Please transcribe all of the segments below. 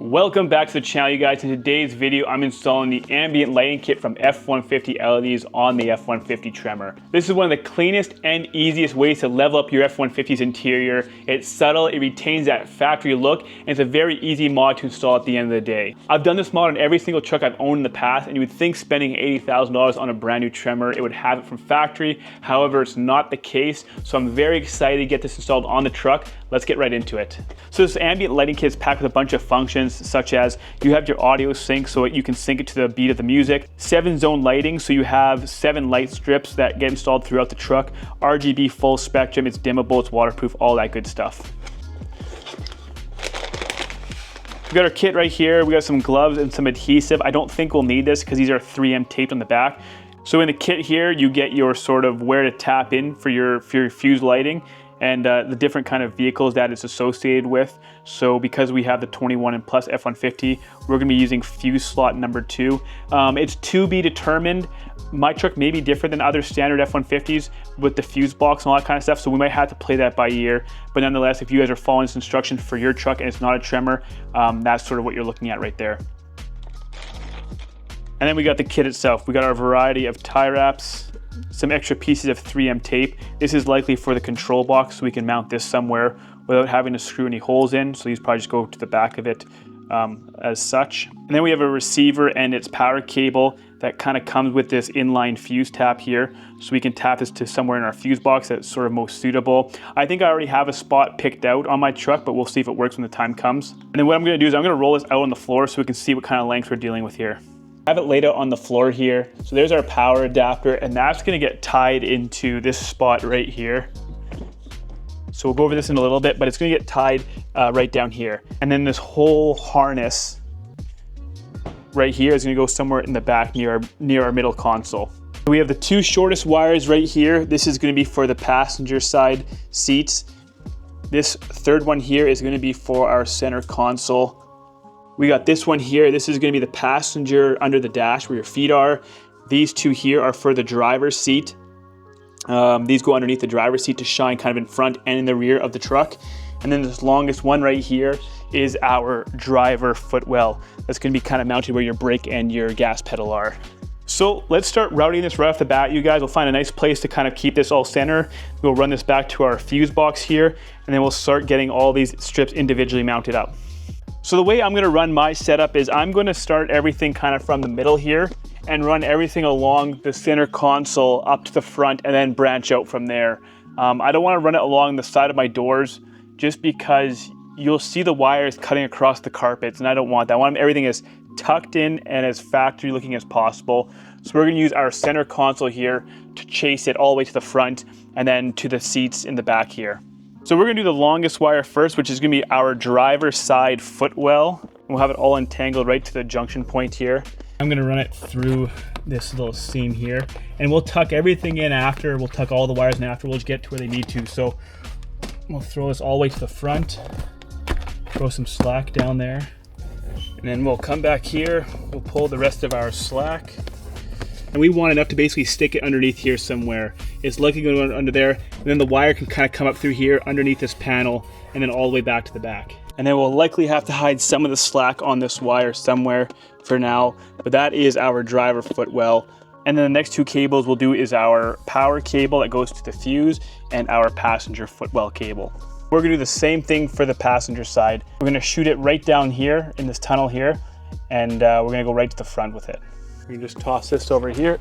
Welcome back to the channel, you guys. In today's video, I'm installing the ambient lighting kit from F150 LEDs on the F150 Tremor. This is one of the cleanest and easiest ways to level up your F150's interior. It's subtle, it retains that factory look, and it's a very easy mod to install at the end of the day. I've done this mod on every single truck I've owned in the past, and you would think spending $80,000 on a brand new Tremor, it would have it from factory. However, it's not the case, so I'm very excited to get this installed on the truck. Let's get right into it. So this ambient lighting kit is packed with a bunch of functions, such as you have your audio sync so you can sync it to the beat of the music, 7-zone lighting, so you have 7 light strips that get installed throughout the truck, RGB full spectrum, it's dimmable, it's waterproof, all that good stuff. We got our kit right here, we got some gloves and some adhesive. I don't think we'll need this because these are 3M taped on the back. So in the kit here, you get your sort of where to tap in for your fuse lighting, and the different kind of vehicles that it's associated with. So because we have the 21 and plus F150, we're gonna be using fuse slot number 2. It's to be determined. My truck may be different than other standard F150s with the fuse box and all that kind of stuff, so we might have to play that by ear. But nonetheless, if you guys are following this instruction for your truck and it's not a Tremor, that's sort of what you're looking at right there. And then we got the kit itself. We got our variety of tie wraps, some extra pieces of 3M tape. This is likely for the control box, so we can mount this somewhere without having to screw any holes in. So these probably just go to the back of it as such. And then we have a receiver and its power cable that kind of comes with this inline fuse tap here. So we can tap this to somewhere in our fuse box that's sort of most suitable. I think I already have a spot picked out on my truck, but we'll see if it works when the time comes. And then what I'm gonna do is I'm gonna roll this out on the floor so we can see what kind of length we're dealing with here. I have it laid out on the floor here. So there's our power adapter, and that's gonna get tied into this spot right here. So we'll go over this in a little bit, but it's gonna get tied right down here. And then this whole harness right here is gonna go somewhere in the back near our middle console. We have the 2 shortest wires right here. This is gonna be for the passenger side seats. This 3rd one here is gonna be for our center console. We got this one here. This is gonna be the passenger under the dash where your feet are. These 2 here are for the driver's seat. These go underneath the driver's seat to shine kind of in front and in the rear of the truck. And then this longest one right here is our driver footwell. That's gonna be kind of mounted where your brake and your gas pedal are. So let's start routing this right off the bat, you guys. We'll find a nice place to kind of keep this all center. We'll run this back to our fuse box here, and then we'll start getting all these strips individually mounted up. So the way I'm gonna run my setup is I'm gonna start everything kind of from the middle here and run everything along the center console up to the front and then branch out from there. I don't wanna run it along the side of my doors just because you'll see the wires cutting across the carpets, and I don't want that. I want everything as tucked in and as factory looking as possible. So we're gonna use our center console here to chase it all the way to the front and then to the seats in the back here. So we're gonna do the longest wire first, which is gonna be our driver's side footwell. We'll have it all entangled right to the junction point here. I'm gonna run it through this little seam here, and we'll tuck everything in after. We'll tuck all the wires in after. We'll just get to where they need to. So we'll throw this all the way to the front, throw some slack down there, and then we'll come back here. We'll pull the rest of our slack. And we want enough to basically stick it underneath here somewhere. It's likely going to go under there, and then the wire can kind of come up through here underneath this panel and then all the way back to the back. And then we'll likely have to hide some of the slack on this wire somewhere for now, but that is our driver footwell. And then the next 2 cables we'll do is our power cable that goes to the fuse and our passenger footwell cable. We're gonna do the same thing for the passenger side. We're gonna shoot it right down here in this tunnel here, and we're gonna go right to the front with it. We can just toss this over here.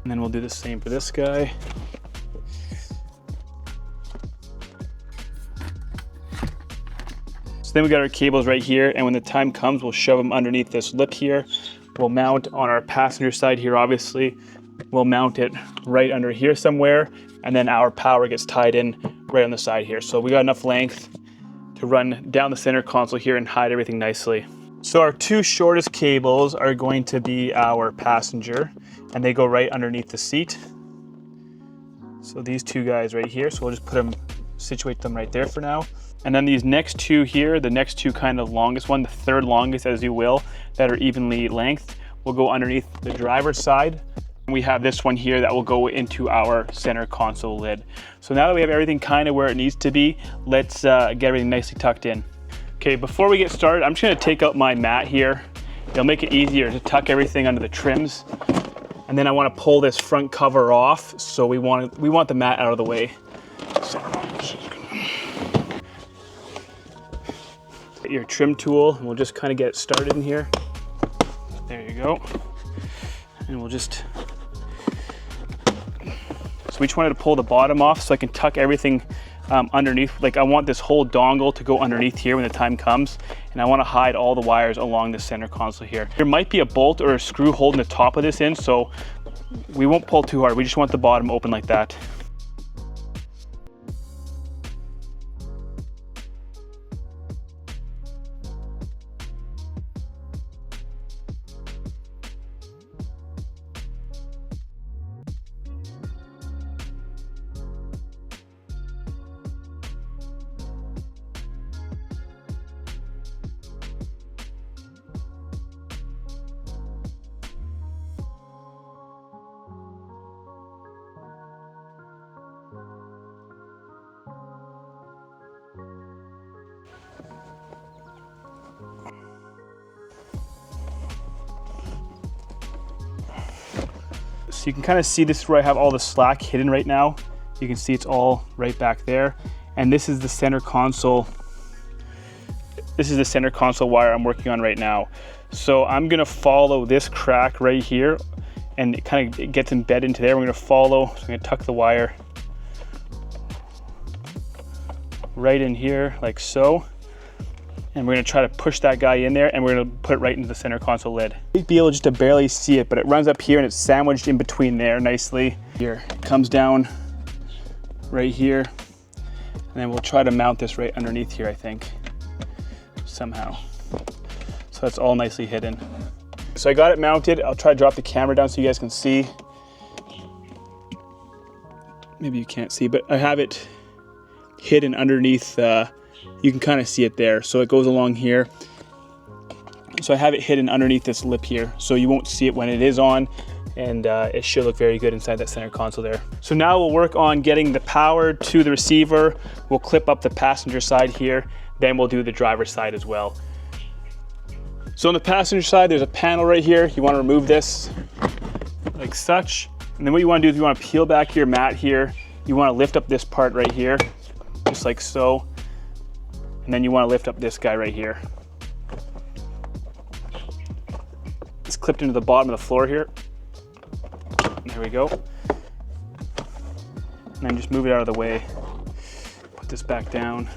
And then we'll do the same for this guy. So then we got our cables right here, and when the time comes, we'll shove them underneath this lip here. We'll mount on our passenger side here, obviously. We'll mount it right under here somewhere, and then our power gets tied in right on the side here. So we got enough length to run down the center console here and hide everything nicely. So our 2 shortest cables are going to be our passenger, and they go right underneath the seat. So these 2 guys right here, so we'll just situate them right there for now. And then these next 2 here, the next 2 kind of longest one, the 3rd longest as you will, that are evenly length, will go underneath the driver's side. We have this one here that will go into our center console lid. So now that we have everything kind of where it needs to be, let's get everything nicely tucked in. Okay, before we get started, I'm just gonna take out my mat here. It'll make it easier to tuck everything under the trims. And then I wanna pull this front cover off, so we want the mat out of the way. So, get your trim tool, and we'll just kind of get it started in here. There you go. And we'll just, so we just wanted to pull the bottom off so I can tuck everything underneath. Like I want this whole dongle to go underneath here when the time comes, and I want to hide all the wires along the center console here. There might be a bolt or a screw holding the top of this in, so we won't pull too hard. We just want the bottom open like that. So you can kind of see this is where I have all the slack hidden right now. You can see it's all right back there. And this is the center console. This is the center console wire I'm working on right now. So I'm gonna follow this crack right here, and it kind of gets embedded into there. We're gonna follow, so I'm gonna tuck the wire right in here like so. And we're gonna try to push that guy in there, and we're gonna put it right into the center console lid. You'd be able just to barely see it, but it runs up here and it's sandwiched in between there nicely. Here, it comes down right here. And then we'll try to mount this right underneath here, I think, somehow. So that's all nicely hidden. So I got it mounted. I'll try to drop the camera down so you guys can see. Maybe you can't see, but I have it hidden underneath, you can kind of see it there. So it goes along here. So I have it hidden underneath this lip here, so you won't see it when it is on, and it should look very good inside that center console there. So now we'll work on getting the power to the receiver. We'll clip up the passenger side here, then we'll do the driver's side as well. So on the passenger side, there's a panel right here. You want to remove this like such. And then what you want to do is you want to peel back your mat here. You want to lift up this part right here, just like so. And then you want to lift up this guy right here. It's clipped into the bottom of the floor here. There we go. And then just move it out of the way. Put this back down.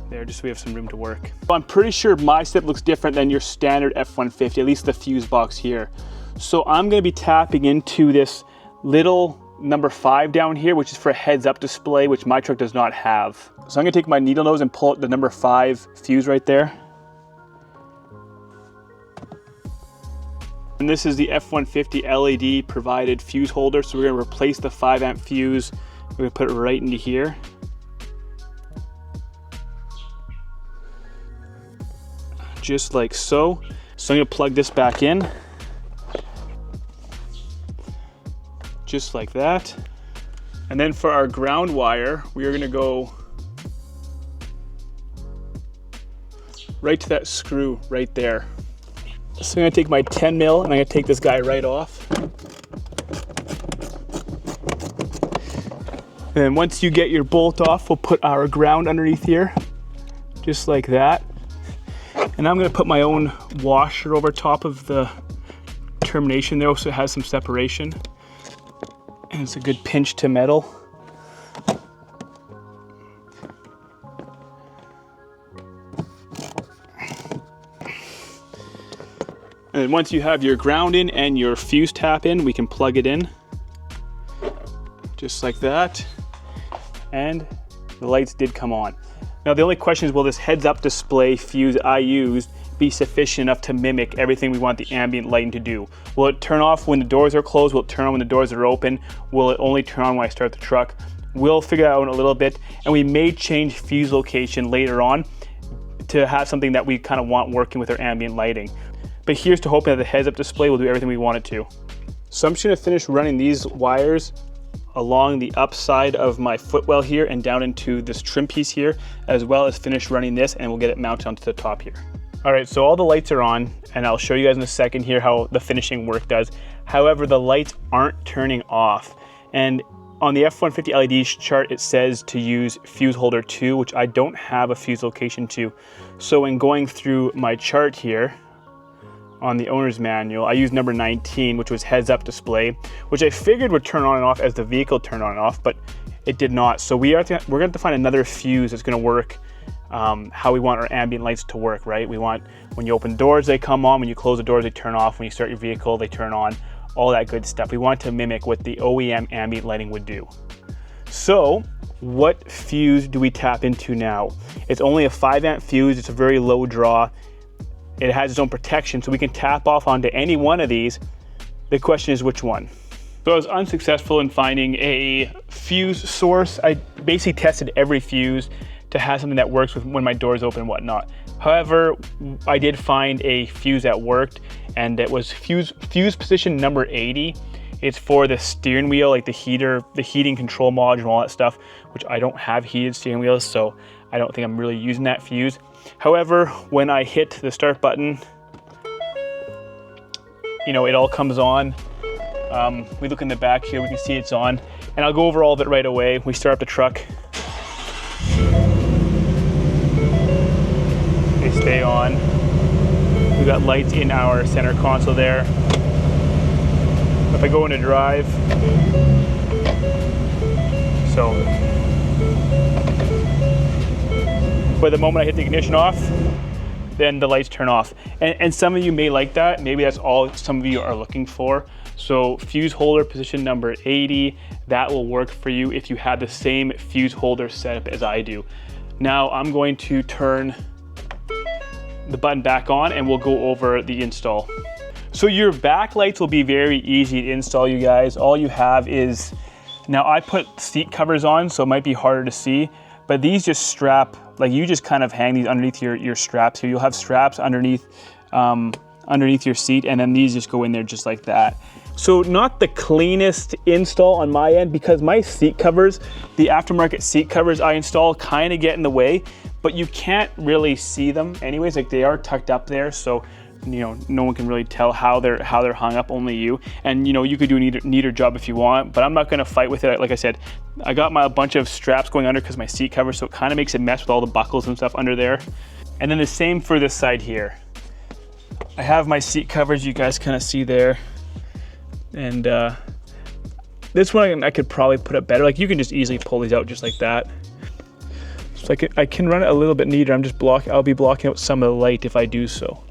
There, just so we have some room to work. I'm pretty sure my step looks different than your standard F-150, at least the fuse box here. So I'm gonna be tapping into this little number 5 down here, which is for a heads-up display, which my truck does not have. So I'm gonna take my needle nose and pull out the number 5 fuse right there. And this is the F-150 LED provided fuse holder. So we're gonna replace the 5 amp fuse. We're gonna put it right into here. Just like so. So I'm gonna plug this back in. Just like that. And then for our ground wire, we are gonna go right to that screw right there. So I'm gonna take my 10 mil and I'm gonna take this guy right off. And then once you get your bolt off, we'll put our ground underneath here, just like that. And I'm gonna put my own washer over top of the termination there so it has some separation. And it's a good pinch to metal. And then once you have your ground in and your fuse tap in, we can plug it in. Just like that. And the lights did come on. Now the only question is, will this heads-up display fuse I used be sufficient enough to mimic everything we want the ambient lighting to do? Will it turn off when the doors are closed? Will it turn on when the doors are open? Will it only turn on when I start the truck? We'll figure that out in a little bit, and we may change fuse location later on to have something that we kind of want working with our ambient lighting. But here's to hoping that the heads-up display will do everything we want it to. So I'm just gonna finish running these wires along the upside of my footwell here and down into this trim piece here, as well as finish running this, and we'll get it mounted onto the top here. All right, so all the lights are on, and I'll show you guys in a second here how the finishing work does. However, the lights aren't turning off. And on the F150 LED chart, it says to use fuse holder 2, which I don't have a fuse location 2. So in going through my chart here, on the owner's manual, I used number 19, which was heads up display, which I figured would turn on and off as the vehicle turned on and off, but it did not. So we're going to have to find another fuse that's going to work how we want our ambient lights to work, right? We want when you open doors, they come on. When you close the doors, they turn off. When you start your vehicle, they turn on. All that good stuff. We want to mimic what the OEM ambient lighting would do. So what fuse do we tap into now? It's only a 5 amp fuse. It's a very low draw. It has its own protection, so we can tap off onto any one of these. The question is which one. So I was unsuccessful in finding a fuse source. I basically tested every fuse to have something that works with when my doors open and whatnot. However, I did find a fuse that worked, and it was fuse position number 80. It's for the steering wheel, like the heating control module and all that stuff, which I don't have heated steering wheels, so I don't think I'm really using that fuse. However, when I hit the start button, you know, it all comes on. We look in the back here, we can see it's on, and I'll go over all of it right away. We start up the truck. They stay on. We've got lights in our center console there. If I go into drive, so by the moment I hit the ignition off, then the lights turn off. And some of you may like that. Maybe that's all some of you are looking for. So fuse holder position number 80, that will work for you if you have the same fuse holder setup as I do. Now I'm going to turn the button back on and we'll go over the install. So your backlights will be very easy to install, you guys. All you have is, now I put seat covers on, so it might be harder to see, but these just strap, like you just kind of hang these underneath your straps here. You'll have straps underneath your seat, and then these just go in there just like that. So not the cleanest install on my end, because my seat covers, the aftermarket seat covers I install kind of get in the way, but you can't really see them anyways, like they are tucked up there, so you know, no one can really tell how they're hung up, only you. And you know, you could do a neater job if you want, but I'm not gonna fight with it. Like I said, I got a bunch of straps going under because my seat cover, so it kind of makes it mess with all the buckles and stuff under there. And then the same for this side here. I have my seat covers, you guys kind of see there. And this one I could probably put up better. Like you can just easily pull these out just like that. So I can run it a little bit neater. I'll be blocking out some of the light if I do so,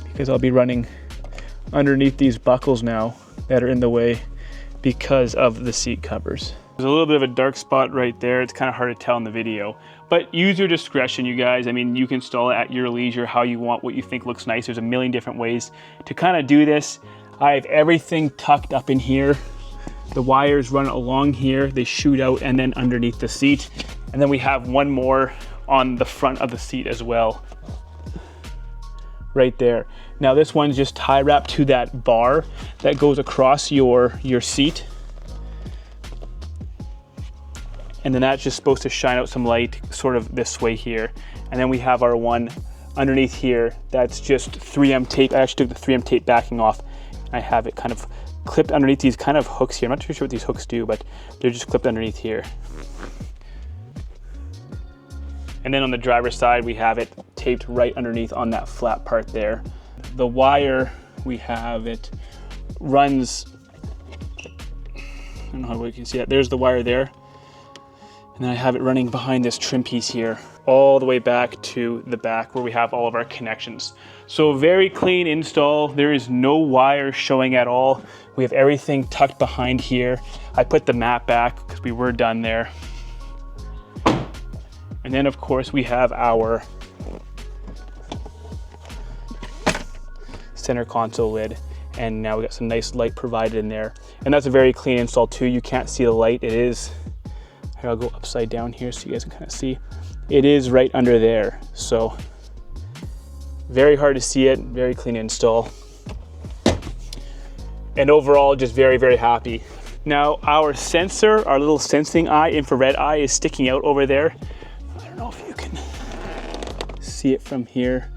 because I'll be running underneath these buckles now that are in the way because of the seat covers. There's a little bit of a dark spot right there. It's kind of hard to tell in the video, but use your discretion, you guys. I mean, you can install it at your leisure, how you want, what you think looks nice. There's a million different ways to kind of do this. I have everything tucked up in here. The wires run along here, they shoot out and then underneath the seat. And then we have one more on the front of the seat as well, right there. Now this one's just tie wrapped to that bar that goes across your seat. And then that's just supposed to shine out some light sort of this way here. And then we have our one underneath here that's just 3M tape. I actually took the 3M tape backing off. I have it kind of clipped underneath these kind of hooks here. I'm not too sure what these hooks do, but they're just clipped underneath here. And then on the driver's side, we have it taped right underneath on that flat part there. The wire, we have it runs, I don't know how you can see that. There's the wire there. And then I have it running behind this trim piece here, all the way back to the back where we have all of our connections. So very clean install. There is no wire showing at all. We have everything tucked behind here. I put the mat back because we were done there. And then of course we have our center console lid. And now we got some nice light provided in there. And that's a very clean install too. You can't see the light. It is, here I'll go upside down here so you guys can kind of see. It is right under there. So very hard to see it, very clean install. And overall, just very, very happy. Now our sensor, our little sensing eye, infrared eye, is sticking out over there. I don't know if you can see it from here.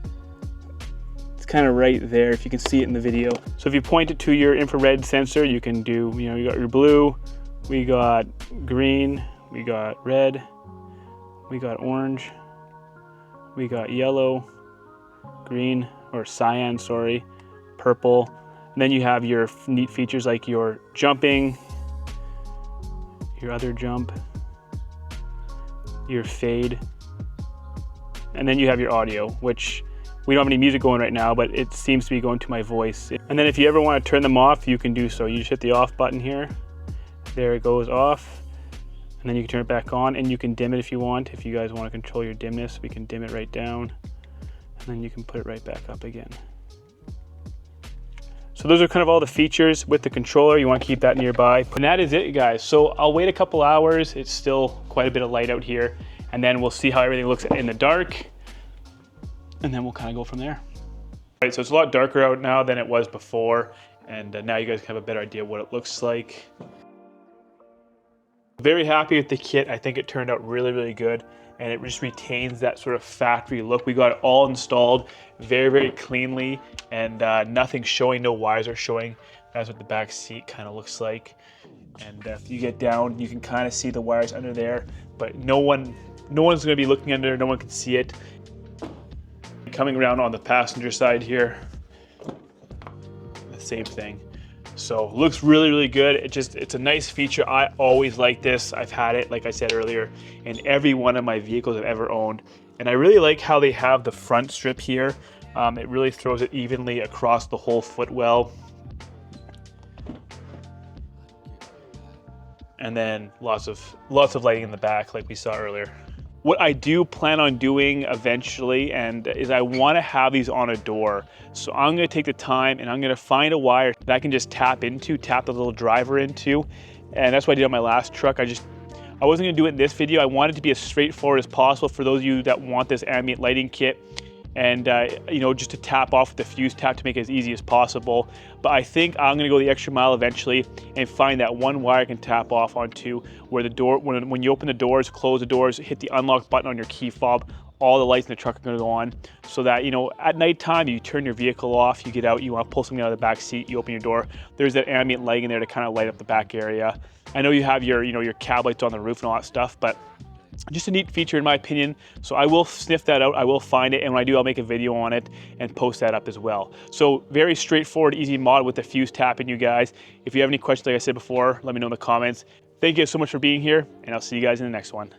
It's kind of right there if you can see it in the video. So if you point it to your infrared sensor, you can do, you know, you got your blue, we got green, we got red, we got orange, we got yellow, green, or cyan, sorry, purple. And then you have your neat features like your jumping, your other jump, your fade, and then you have your audio, which we don't have any music going right now, but it seems to be going to my voice. And then if you ever want to turn them off, you can do so. You just hit the off button here. There it goes off. And then you can turn it back on, and you can dim it if you want. If you guys want to control your dimness, we can dim it right down. And then you can put it right back up again. So those are kind of all the features with the controller. You want to keep that nearby. And that is it, guys. So I'll wait a couple hours. It's still quite a bit of light out here. And then we'll see how everything looks in the dark. And then we'll kind of go from there. All right, so it's a lot darker out now than it was before. And now you guys have a better idea what it looks like. Very happy with the kit. I think it turned out really, really good. And it just retains that sort of factory look. We got it all installed very, very cleanly, and nothing showing, no wires are showing. That's what the back seat kind of looks like. And if you get down, you can kind of see the wires under there, but no one's gonna be looking under, no one can see it. Coming around on the passenger side here, the same thing. So looks really, really good. It's a nice feature. I always like this. I've had it, like I said earlier, in every one of my vehicles I've ever owned. And I really like how they have the front strip here. It really throws it evenly across the whole footwell. And then lots of lighting in the back like we saw earlier. What I do plan on doing eventually is I want to have these on a door. So I'm going to take the time and I'm going to find a wire that I can just tap the little driver into. And that's what I did on my last truck. I wasn't going to do it in this video. I wanted it to be as straightforward as possible for those of you that want this ambient lighting kit. And you know, just to tap off with the fuse tap to make it as easy as possible. But I think I'm gonna go the extra mile eventually and find that one wire I can tap off onto where the door, when you open the doors, close the doors, hit the unlock button on your key fob, all the lights in the truck are gonna go on, so that, you know, at nighttime, you turn your vehicle off, you get out, you wanna pull something out of the back seat, you open your door, there's that ambient lighting in there to kind of light up the back area. I know you have your, you know, your cab lights on the roof and all that stuff, but just a neat feature in my opinion. So I will sniff that out, I will find it, and when I do, I'll make a video on it and post that up as well. So very straightforward, easy mod with the fuse tapping, you guys. If you have any questions, like I said before, let me know in the comments. Thank you so much for being here, and I'll see you guys in the next one.